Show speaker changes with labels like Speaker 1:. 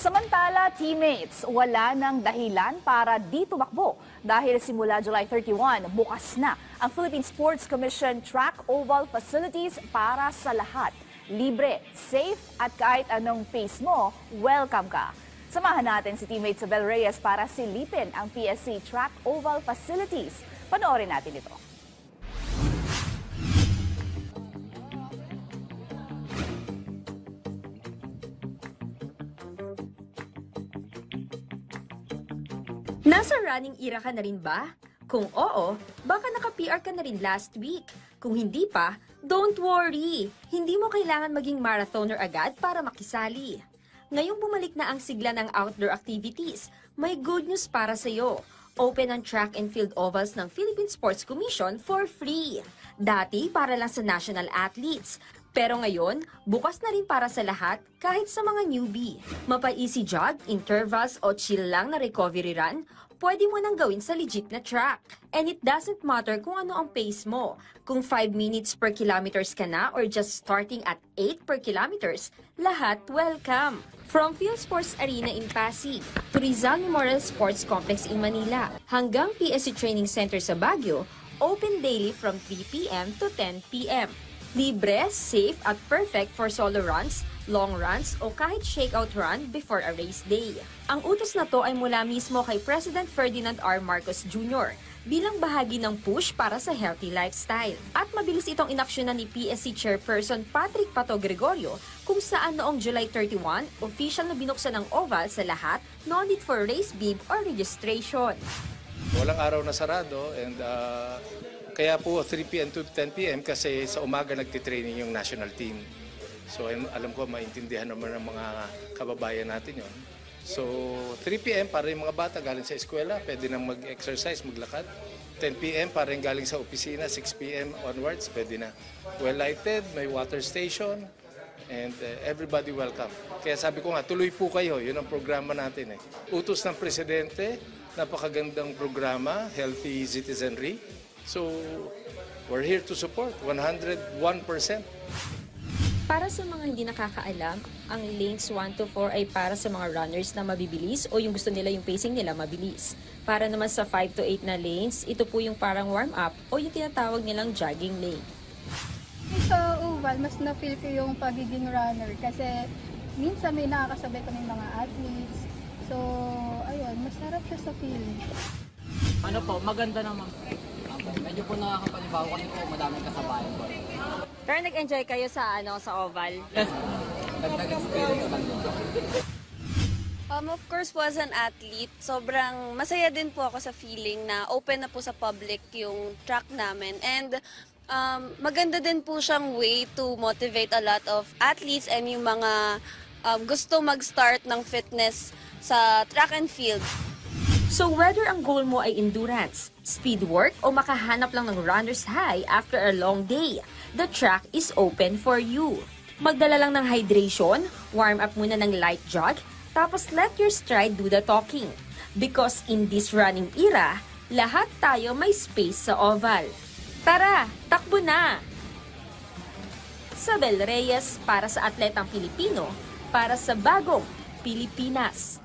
Speaker 1: Samantala, teammates, wala nang dahilan para di tumakbo dahil simula July 31, bukas na ang Philippine Sports Commission track oval facilities para sa lahat. Libre, safe at kahit anong pace mo, welcome ka. Samahan natin si teammate Isabel Reyes para silipin ang PSC track oval facilities. Panoorin natin ito.
Speaker 2: Nasa running era ka na rin ba? Kung oo, baka naka-PR ka na rin last week. Kung hindi pa, don't worry. Hindi mo kailangan maging marathoner agad para makisali. Ngayong bumalik na ang sigla ng outdoor activities, may good news para sa iyo. Open ang track and field ovals ng Philippine Sports Commission for free. Dati para lang sa national athletes. Pero ngayon, bukas na rin para sa lahat kahit sa mga newbie. Mapa-easy jog, intervals o chill lang na recovery run, pwede mo nang gawin sa legit na track. And it doesn't matter kung ano ang pace mo. Kung 5 minutes per kilometers ka na or just starting at 8 per kilometers, lahat welcome. From Field Sports Arena in Pasig to Rizal Memorial Sports Complex in Manila hanggang PSC Training Center sa Baguio, open daily from 3 p.m. to 10 p.m. Libre, safe at perfect for solo runs, long runs o kahit shakeout run before a race day. Ang utos na to ay mula mismo kay President Ferdinand R. Marcos Jr. bilang bahagi ng push para sa healthy lifestyle. At mabilis itong inaksyonan ni PSC Chairperson Patrick Pato Gregorio kung saan noong July 31, official na binuksan ng oval sa lahat, no need for race bib or registration.
Speaker 3: Walang araw na sarado and kaya po 3 p.m. to 10 p.m. kasi sa umaga nagtitraining yung national team. So alam ko maintindihan naman ng mga kababayan natin yon. So 3 p.m. para yung mga bata galing sa eskwela, pwede na mag-exercise, maglakad. 10 p.m. para yung galing sa opisina, 6 p.m. onwards, pwede na. Well lighted, may water station, and everybody welcome. Kaya sabi ko nga, tuloy po kayo, yun ang programa natin. Utos ng Presidente, napakagandang programa, healthy citizenry. So, we're here to support 101%.
Speaker 2: Para sa mga hindi nakakaalam, ang lanes 1 to 4 ay para sa mga runners na mabibilis o yung gusto nila yung pacing nila mabilis. Para naman sa 5 to 8 na lanes, ito po yung parang warm-up o yung tinatawag nilang jogging lane.
Speaker 4: Sa oval, mas na-feel ko yung pagiging runner kasi minsan may nakakasabay kami mga athletes. So, ayun, masarap siya sa feeling.
Speaker 5: Ano po, maganda naman. Medyo po nakakapanibago kasi po madaming kasabayan po.
Speaker 2: Pero nag-enjoy kayo sa sa oval?
Speaker 5: Yes, dagdag experience lang po.
Speaker 6: Of course po as an athlete, sobrang masaya din po ako sa feeling na open na po sa public yung track namin. And maganda din po siyang way to motivate a lot of athletes and yung mga gusto mag-start ng fitness sa track and field.
Speaker 2: So whether ang goal mo ay endurance, speed work o makahanap lang ng runner's high after a long day, the track is open for you. Magdala lang ng hydration, warm up muna ng light jog, tapos let your stride do the talking. Because in this running era, lahat tayo may space sa oval. Tara, takbo na! Isabel Reyes para sa Atletang Pilipino, para sa Bagong Pilipinas.